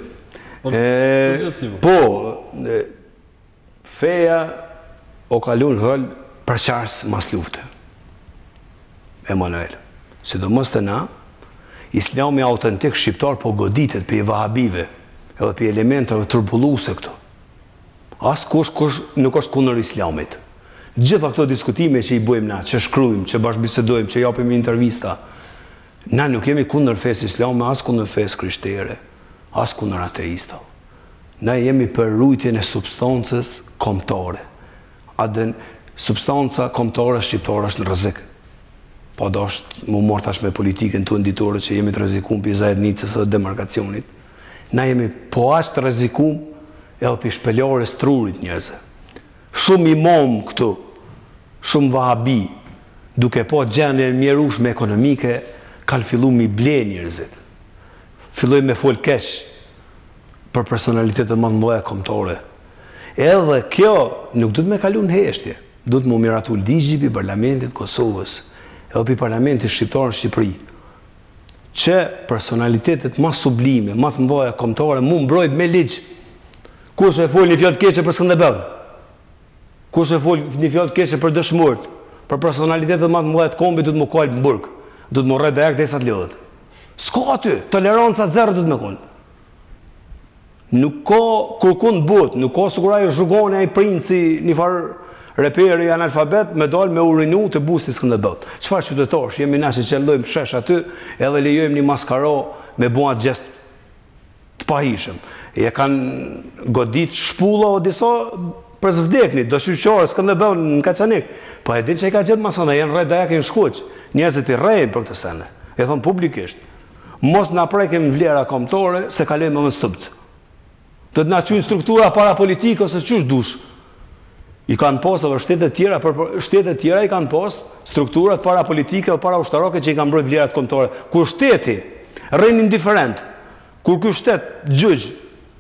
Po, feja o kalon rol përqarës mas lufte. Emanuel, sidomos të na, Islami autentik shqiptar po goditet për i vahabive edhe për elementave turbulluese këto. As kush nuk është kundër Islamit. Gjitha këto diskutime që i bëjmë na, që shkruajmë, që bashkëbisedojmë, që japim intervista, na nuk jemi kundër fesë islame, as kundër fesë krishtere, as kundër ateista. Na jemi për rujtjen e substancës kombëtare. Substanca kombëtare shqiptare është në rrezik. Po dashtë mu mor tash me politikën të nditore që jemi të rrezikum për zajednicës dhe demarkacionit. Na jemi po aq të rrezikum edhe për shpeljarës trurit njerëzve. Shumë imam këtu, shumë vahabi, duke po gjendje mjerueshme ekonomike, kanë fillu mi ble njerëzit. Filloj me fol keq për personalitetet më të mëdha kombëtare. Edhe kjo nuk duhet me kalu në heshtje. Duhet mu miratu ligji për Parlamentit Kosovës edhe për Parlamentit Shqiptar në Shqipëri, që personalitetet ma sublime, ma të mëdha kombëtare, mu mbrojt me ligj. Kush e fol një fjalë keqe për Skënderbeu? Kush e fol një fjalë keqe për dëshmorët? Për personalitetet ma të mëdha të kombit duhet mu kal në burg, duhet mu rreth direkt derisa të lodhet. S'ka aty, toleranca zero duhet me kon. Nuk ka kërkun botë, nuk ka sikur ai zhugoni ai princi një farë reperi analfabet me dal me urinu të busti Skënderbeut. Çfarë qytetarësh jemi na që qellojmë shesh aty edhe lejojmë një maskaro me bua gjest të pahishëm. E kanë godit shpulla o disa për zvdeknit, do shqyqarë Skënderbeut në Kaçanik. Po e din që i ka gjetë masona, janë rrejt dajak i në Shkuq. Njerëzit i rrejnë për këtë sene. E thonë publikisht. Mos na prekim vlera kombëtare se kalojmë më stëpt. Do të na çojnë struktura parapolitike ose çush dush. I kanë posë edhe shtetet tjera i kanë posë strukturat parapolitike dhe paraushtarake që i kanë mbrojt vlerat kombëtare. Kur shteti rrin indiferent, kur ky shtet gjyq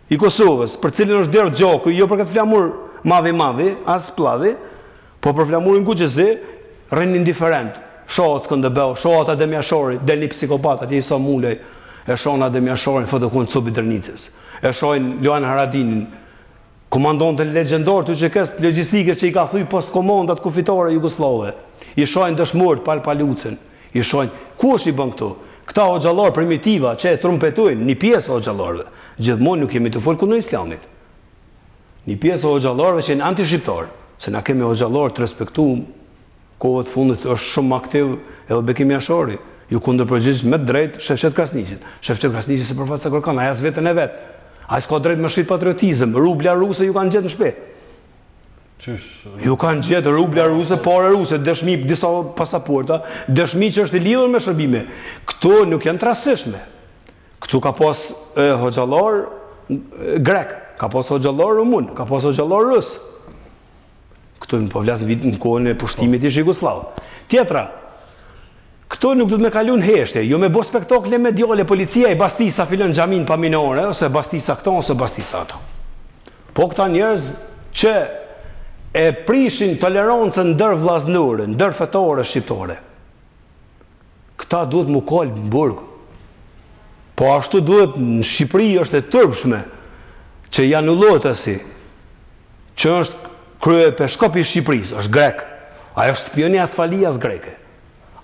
i Kosovës, për cilin është derë gjoku, jo për këtë flamur mavi, as plavi, po për flamurin Kuqezi, rrin indiferent. Shohat Skënderbeu, shohat Adem Jashori, del një psikopat, atje i sa mulej, e shohin Adem Jashorin fotokun Cobi Drnicës, e shohin Luan Haradinin, komandon të legendar të UÇK-s logjistikës që i ka thuj postkomandat kufitare jugoslave. I shohin dëshmorët Palpalucin, i shohin kush i bën këto? Këta hoxhallar primitiva që e trumpetojnë, një pjesë hoxhallarëve. Gjithmonë nuk jemi të fol kundër Islamit. Një pjesë hoxhallarëve që janë anti-shqiptar, se na kemi hoxhallar të respektuar, kohët fundit është shumë aktiv edhe Bekim Jashori. Ju kundërpërgjigj me drejt Shefqet Krasniqit. Shefqet Krasniqi se përfaqësa kërkon, ai as vetën e vet. Ai s'ka drejt me shit patriotizëm, rubla ruse ju kanë gjetë në shtëpi. Qysh? Ju kanë gjetë rubla ruse, parë ruse, dëshmi disa pasaporta, dëshmi që është i lidhur me shërbime. Këto nuk janë të rastishme. Këtu ka pas hoxhallar grek, ka pas hoxhallar rumun, ka pas hoxhallar rus. Këtu në po vlas vitin në kohën e pushtimit ish Jugosllav. Tjetra, këto nuk du të me kalu në heshte, jo me bo spektakle mediale, policia i bastisa filën xhamin pa minore, ose bastisa këto, ose bastisa ato. Po këta njerëz që e prishin tolerancën ndër vllaznore, ndër fetare shqiptare. Këta duhet mu kal në burg. Po ashtu duhet në Shqipëri është e tërpshme që Janulotasi, që është krye peshkopi i Shqipërisë, është grek. Ai është spioni Asfalias greke.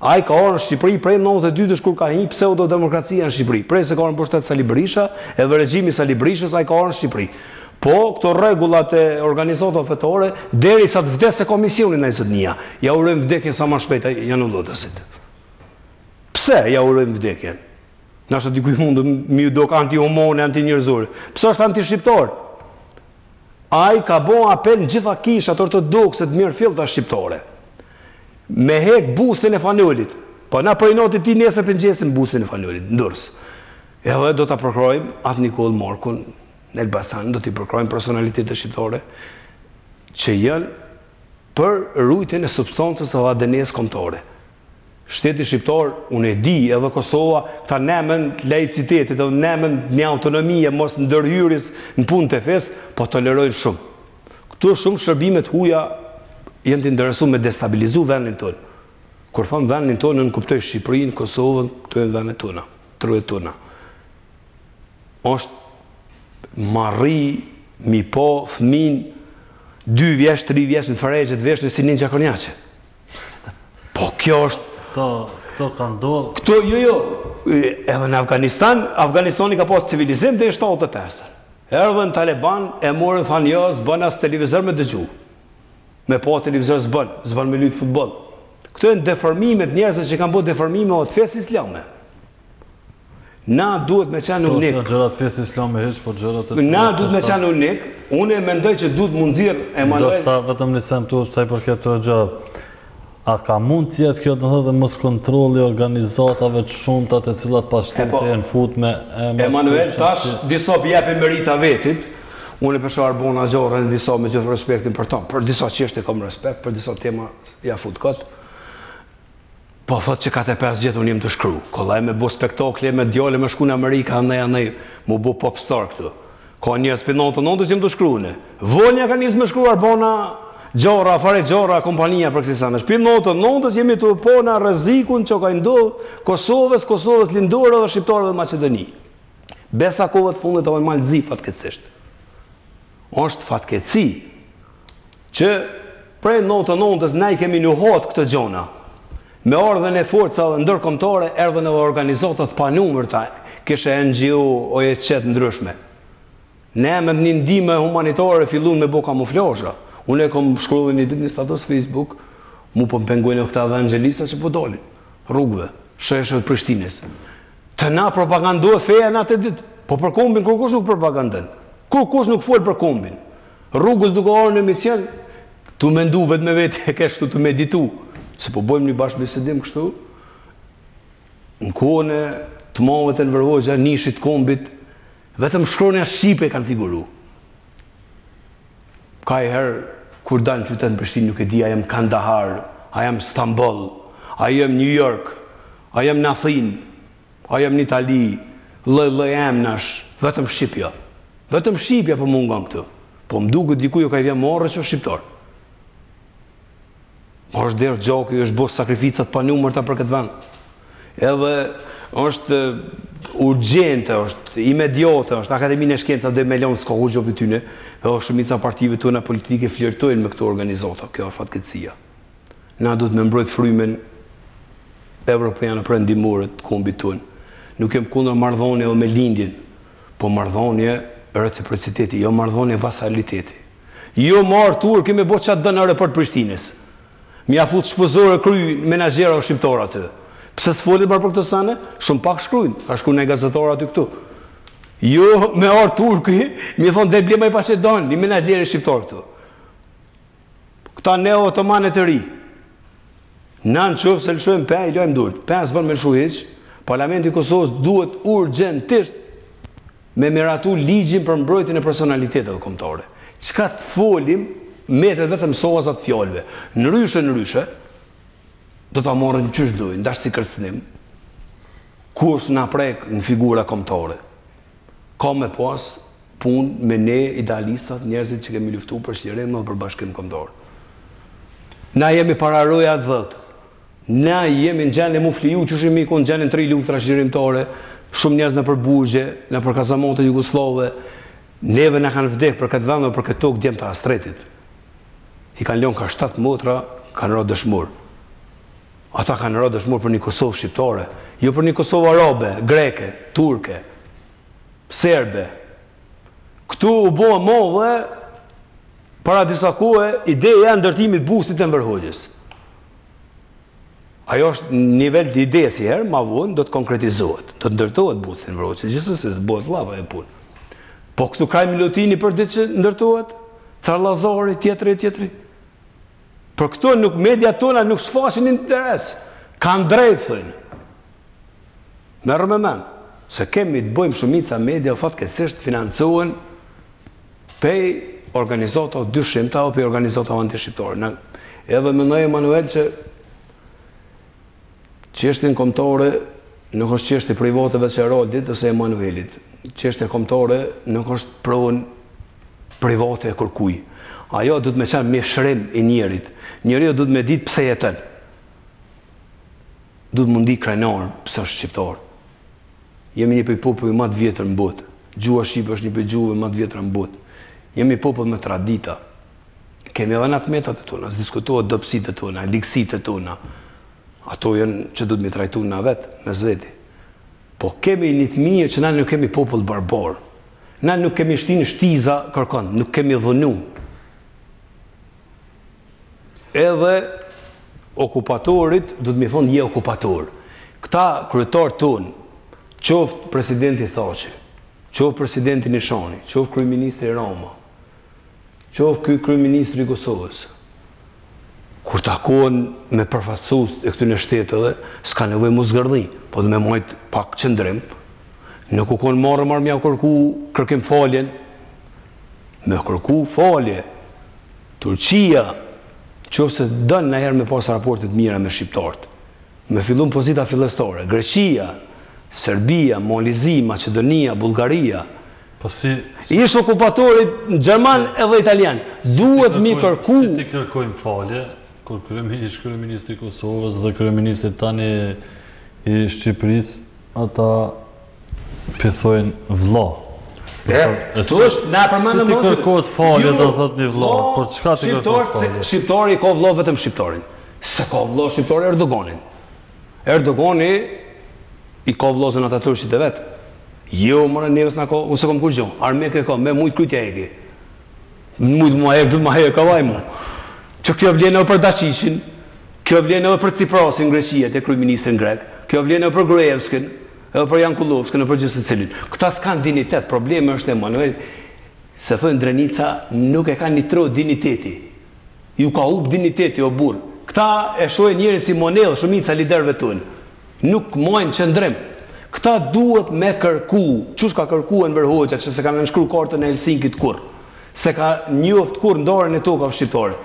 Ai ka orë në Shqipëri prej 92-sh kur ka një pseudo-demokracia në Shqipëri. Prej se ka orë në pushtet Sali Berisha, edhe regjimi Sali Berishës, ai ka orë në Shqipëri. Po, këto rregullat e organizatave fetare, derisa të vdesë komisioni në 21, ja urojmë vdekjen sa më shpejt Janullotasit. Pse ja urojmë vdekjen? Nashta dikuj mund mi u dok anti-homone, anti-njerëzore. Pse është anti-shqiptar? Ai ka bo apel në gjitha kishat ortodokse të mirë fillta shqiptare. Me hek bustin e fanolit. Po na prej notit ti nesër pëngjesim bustin e fanolit, ndërs. Edhe do ta përkrojmë atë Nikol Markun në Elbasan, do t'i përkrojmë personalitetet shqiptare që janë për rujtjen e substancës së ADN-s kombëtare. Shteti shqiptar, unë e di, edhe Kosova, këta nemen laicitetit, edhe nemen një autonomie, mos ndërhyris në punë të fes, po tolerojnë shumë. Këtu shumë shërbimet huja jenë të interesu me destabilizu vendin tonë. Kur thonë vendin tonë, në kuptoj Shqipërinë, Kosovën, këtu e në vendin tona, truet tona. Është marri, mi po, fëmin, 2 vjeç, 3 vjeç në Farejgjet vesh në Sinin Gjakonjaqe. Po kjo është Këto kanë ndodhur. Këto, jo, edhe në Afganistani ka pas civilizim dhe i 75. Erdhën Taliban, e morën, thanë jo, s'bën as televizor me dëgju. Me po televizor s'bën me lujt futboll. Këto e në deformimet njerëzve që kanë bërë deformime o të fesë islame. Na duhet me qenë unik. Këto gjërat fesë islame heq, po gjërat e Na duhet me qenë unik. Unë e mendoj që duhet mund nxirr Emanuel. Do shta vetëm nisem tu sa i përket këto gjërat. A ka mund tjetë kjo të thëtë mos kontroli organizatave të shumta të cilat pas të jenë fut me Emanuel, tash disa jepi merita vetit, unë e pesha Arbona Gjorën në disa me gjithë respektin për ta, për disa qështë e kom respekt, për disa tema ja fut këtë, po thot që 45 vjetë unë jem të shkru, kollaj me bo spektakle, me djale me shku në Amerika, anej, mu bo popstar këtu, ka njës për 99 jem të shkru në, vonja ka njës me shkru Arbona Gjora, fare Gjora, kompania për kësi sanë. Shpim notës jemi të po në rrezikun që ka ndodhë Kosovës, lindore dhe Shqiptarë dhe Macedoni. Besa kohët fundit të malëzi fatkecisht. Është fatkeci që prej notës ne i kemi nuhot këtë gjona. Me ardhen e forca dhe ndërkombëtare, erdhen edhe organizatat pa numërta, kishe NGO, OEC ndryshme. Ne me një ndihmë humanitare fillun me bo kamuflazha. Unë e kom shkruar një ditë në status Facebook, mu po pengojnë këta evangelista që po dolin rrugëve, sheshëve të Prishtinës. Të na propagandohet feja në atë ditë, po për kombin kur kush nuk propagandon. Kur kush nuk fol për kombin. Rrugës duke orë në mision, tu mendu vetë me vetë e ke shtu të meditu. Se po bojmë një bashkëbisedim kështu, në kohën e të mave të nënvërvojgja, nishit kombit, vetëm shkronja Shqipe kanë figuru. Ka i herë, kur danë qytetë në Prishtinë, nuk e di, a jem Kandahar, a jem Istanbul, a jem New York, a jem në Athinë, a jem në Itali, lëj emnash, vetëm Shqipja. Vetëm Shqipja për mund nga këtu. Po më duket diku jo ka i vjen morë që është shqiptar. Ma është derë gjoki, është bosë sakrificat pa numërta për këtë vend. Edhe është urgjente, është imediate, është Akademinë e Shkenca dhe Melion s'ka u gjopi tyne, edhe shumica partive tona politike flirtojnë me këto organizata, kjo është fatkeqësia. Na duhet me mbrojt frymen evropiane për ndihmore të kombit tonë. Nuk jem kundër marrëdhënie me lindjen, po marrëdhënie reciprociteti, jo marrëdhënie vasaliteti. Jo marr turk me bë çat dënë aeroport Prishtinës. Mja fut shpëzore kry menaxhera o shqiptar aty. Pse s'folit për këtë sane? Shumë pak shkrujnë, ka shkruajnë gazetarë aty këtu. Jo me arë turki, mi thonë dhe blema i Paqedon, një menaxhere shqiptar këtu. Këta neo-otomanet të ri. Na në qëfë se lëshojmë pe, i lojmë dullt. Pe s'bën me lëshu hiq, Parlamenti i Kosovës duhet urgjentisht me miratu ligjin për mbrojtjen e personalitetet kombëtare. Çka të folim, metet vetëm sozat fjalëve. Ndryshe, do ta morën qysh dojnë, dash si kërcënim. Kush na prek në figura kombëtare. Ka me pas punë me ne idealistat, njerëzit që kemi luftuar për shtjerim dhe për bashkim kombëtar. Na jemi para roja të dhëtë. Na jemi në gjendje mu fliju, që shimi ku në gjendje në 3 luftra shqirimtare, shumë njerëz në përbugje, në për kazamonte Jugoslove, neve në kanë vdek për këtë vend dhe për këtë tokë djemë të astretit. I kanë lënë ka 7 motra, kanë rrë dëshmur. Ata kanë rrë dëshmur për një Kosovë shqiptare, jo për një Kosovë arabe, greke, turke, serbe. Këtu u bo modhe, para disa kohë, ideja e ndërtimit bustit të Enver Hoxhës. Ajo është nivel të ide si herë, ma vonë do të konkretizohet, do të ndërtohet buthi në Vroqë, gjithsesi bëhet llava e punë. Po këtu kraj Milutini për ditë që ndërtohet, Carllazori, tjetri. Për këto nuk media tona nuk shfaqin interes, kanë drejtë thënë. Merr me mend, se kemi të bëjmë shumica media fatkeqësisht financohen pej organizata dyshimta apo pej organizata antishqiptare. Edhe mendoj Emanuel që çështjen kombëtare nuk është çështje private veç e Roldit ose Emanuelit. Çështja kombëtare nuk është pronë private e kërkuj. Ajo duhet me qenë me shrim i njerit. Njeriu duhet me ditë pse jeton. Duhet mundi krenar pse është shqiptar. Jemi një prej popujve më të vjetër në botë. Gjuha shqipe është një prej gjuhëve më të vjetra në botë. Jemi popull me tradita. Kemi edhe natmetat e tona, diskutohet dobësitë e tona, ligësitë e tona. Ato janë që duhet me trajtu na vetë, me zveti. Po kemi një të mirë që na nuk kemi popull barbar. Na nuk kemi shtinë shtiza kërkon, nuk kemi dhënu. Edhe okupatorit duhet me thonë je okupator. Këta kryetar tonë, qoftë presidenti Thaçi, qoftë presidenti Nishani, qoftë kryeministri Rama, qoftë ky kryeministri i Kosovës, kur takohen me përfaqësues e këtyre shteteve, s'ka nevojë mos zgërdhi, po dhe me majt pak qëndrim. Nuk u kon marrë mja kërku kërkim faljen, me kërku falje. Turqia, qoftë se dënë nëherë me pas raportet mira me shqiptarët, me fillun pozita fillestare, Greqia, Serbia, Malizi, Macedonia, Bullgaria, ishë okupatorit në Gjerman edhe Italian. Duhet mi kërku... Si ti kërkojmë falje, kur kryeministri i Kosovës dhe kryeministri tani i Shqipërisë, ata pëthojnë vlla. Si ti kërkohet falje, do thot një vlla, por çka ti kërkohet falje? Shqiptari ka vlla vetëm shqiptarin. Se ka vlla shqiptari Erdoganin. Erdogani i ka vllazën ata turqit e vetë. Jo, mëra nevës nga ka, unë se kom kur gjo, armeke ka, me mujtë krytja e ki. Mujtë mua e, dhëtë ma e, ka vaj mu. Që kjo vlenë edhe për Dacishin, kjo vlenë edhe për Ciprasin Greqia, te kryeministrin grek, kjo vlenë edhe për Gruevskin, edhe për Jankulovskin, edhe për gjithë cilin. Këta s'kan dignitet, probleme është Emanuel, se thënë Drenica nuk e ka një tro digniteti. Ju ka up digniteti o burë. Këta e shojnë njëri si monedhë, shumica liderëve tonë. Nuk mojnë qëndrim. Këta duhet me kërku, qush ka kërku Enver Hoxha që se ka me nshkru kartën e Helsinkit kur, se ka njoft kur ndarën e toka shqiptare.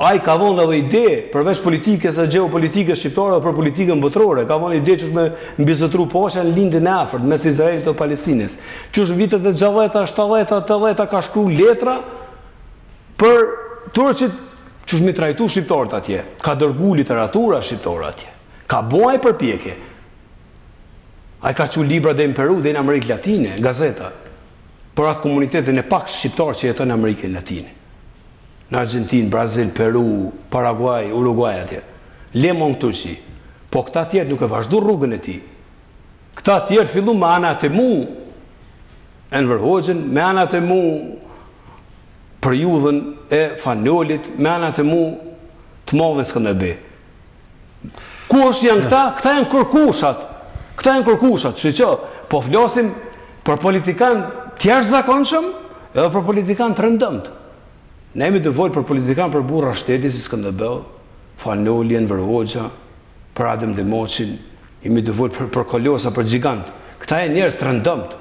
Ai ka vonë edhe ide, përveç politikës e geopolitikës shqiptare dhe për politikën botërore, ka vonë ide që është me mbizotru pasha në lindin e afërt, mes Izraelit dhe Palestinës. Që është vitet e 60-a, 70-a, 80-a ka shkru letra për turqit që është mi trajtu shqiptarët atje, ka dërgu literatura shqiptare atje, ka buaj përpjekje. Ai ka qu libra dhe në Peru dhe në Amerikë Latine, gazeta, për atë komunitetin e pak shqiptar që jeton në Amerikën Latine. Në Argentinë, Brazil, Peru, Paraguay, Uruguay atje. Lemon Turqi. Po këta tjerë nuk e vazhdu rrugën e ti. Këta tjerë fillu me anat e mu, Enver Hoxhën, me anat e mu periudhën e Fanolit, me anat e mu të Mave Skënderbe. Kush janë këta? Këta janë kërkushat. Këta janë kërkushat, që po flasim për politikan tjerë zakonshëm edhe për politikan të rëndëmt. Ne jemi të volë për politikan për burra shteti si Skënderbeu, Fanoli, Enver Hoxha, për Adem Demoqin, jemi të volë për kolosa, për gjigant. Këta janë njerëz të rëndëmt.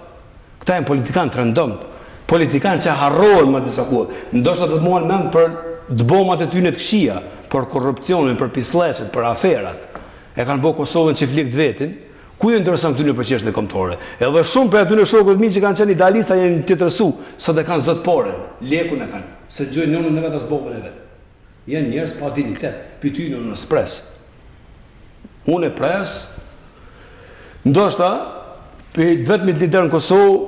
Këta janë politikan të rëndëmt. Politikan që harrohen më disa kohë. Ndoshta do të muan mend për dëbomat e tyre të këqija, për korrupsionin, për pisllëqet, për aferat. E kanë bërë Kosovën që flikt vetin. Ku e ndërësam këtyne për qeshtë në kombëtare? Edhe shumë për atyne shokët mi që kanë qenë idealista jenë të tërsu, sot e kanë zëtë pore, lekun e kanë, se gjojnë nënën e vetë as bobën e vetë. Jenë njerës pa dignitet, për ty në pres. Unë e pres, ndoshta, për 10.000 lider në Kosovë,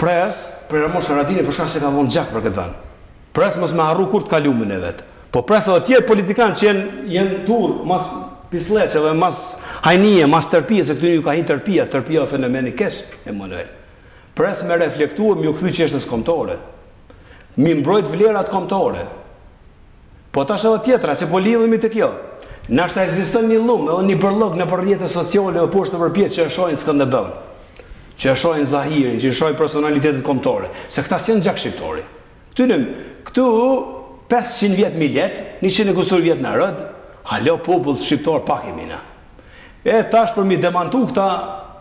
pres, për Ramosh Haradini, për shkak se ka vonë gjak për këtë vend. Pres mos me harru kur të kalumin e vetë. Po pres edhe tjerë politikanë që jenë tur, mas pisleqeve, mas hajnije, mas tërpije, se këtu një ka hinë tërpija o fenomeni kesh, Emanuel. Pres me reflektuar, mi u këthy qeshtës kombëtare. Mi mbrojt vlerat kombëtare. Po tash edhe tjetra, që po lidhemi të kjo. Nashta ekziston një llumë, edhe një bërllog në rrjetet sociale apo poshtë nëpër pjetë që e shohin Skënderbeu, që e shohin Zahirin, që e shohin personalitetet kombëtare, se këta janë gjak shqiptari. Këtu 500 vjet miljet, 100 e kusur vjet në rëd, halo popull shqiptar pak e mina. E tash për mi demantu këta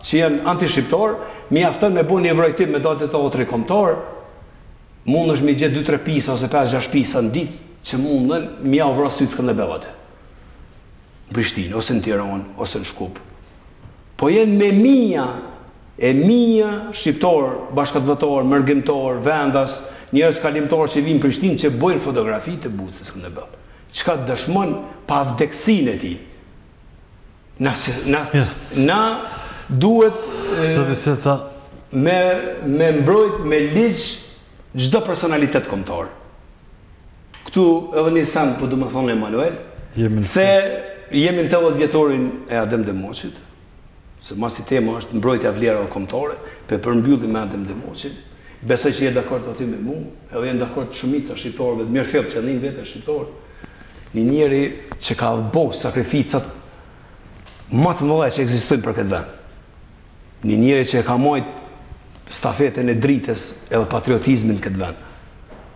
që janë anti-shqiptar, mi aftën me bu një vrojtim me dalët e të otri kombëtar, mund është mi gjetë 2-3 pisa ose 5-6 pisa në ditë, që mundën mi ja vrasë sytë Skënderbeu atë. Në Prishtinë, ose në Tiranë, ose në Shkup. Po jenë me minja shqiptar, bashkëdhëtar, mërgjimtar, vendas, njerëz kalimtar që vinë në Prishtinë që bojnë fotografi të buzës Skënderbeu. Çka dëshmon pa vdeksinë e tij. Na duhet me mbrojt me ligj çdo personalitet kombëtar. Këtu edhe një sen, po du me thonë Emanuel, se jemi në 80 vjetorin e Adem Demoqit, se masi tema është mbrojtja vlerave kombëtare, për përmbyllim me Adem Demoqit. Besoj që je dakord aty me mua, edhe janë dakord shumica shqiptarëve, të mirë fillë që janë vetë shqiptarë. Një njeri që ka bërë sakrificat më të mëdha që ekzistojnë për këtë vend. Një njeri që ka marrë stafetën e dritës edhe patriotizmin në këtë vend.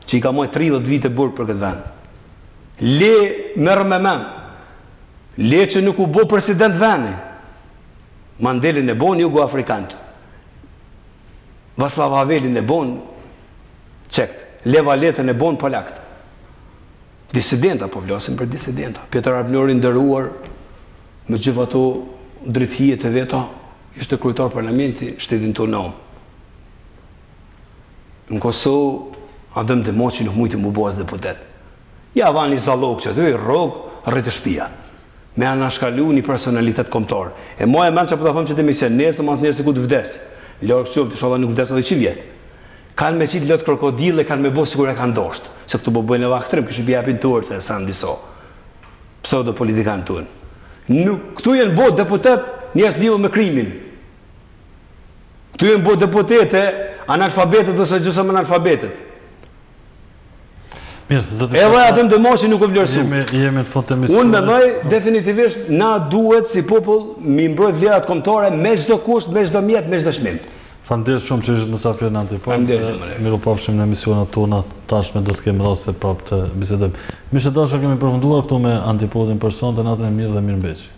Që i ka marrë 30 vite burg për këtë vend. Le merr me mend. Le që nuk u bë president vendi. Mandelin e bon jugoafrikant. Václav Havelin e bon çekt. Lev Valetën e bon polakt. Disidenta, po flasim për disidenta. Pjetër Arblori nderuar me gjithë ato drejtëhije të veta, ishte kryetar parlamenti shtetin tonë. Në Kosovë, Adem Demoqi nuk mujti mu bo as deputet. Ja vani zallok që aty, rrog, rrët e shtëpia. Me anashkalu një personalitet kombëtar. E moja e men që po ta them që të misen, nesë mas njerëz ku të vdes. Lorë kështu, të sholla nuk vdes edhe 100 vjet. Kanë me qitë lot krokodille, kanë me bo sikur e kanë dosht. Se këtu po bëjnë edhe aktrim, kështu bjapin turë të sa në diso. Pseudo politikanë tunë. Këtu jenë bo deputet njerëz lidhur me krimin. Këtu jenë bo deputete analfabetet ose gjysmë analfabetet. Edhe Adem Demoqi nuk u vlerësu. Jemi në fund të emisionit. Unë mendoj definitivisht na duhet si popull mi mbrojt vlerat kombëtare me çdo kusht, me çdo mjet, me çdo çmim. Faleminderit shumë që ishit mysafir në Antipod. Mirupafshim në emisionat tona, tashme do të kemi rast se prapë të bisedojmë. Miq të dashur, kemi përfunduar këtu me Antipodin për sonte, natën e mirë dhe mirëmbëjtje.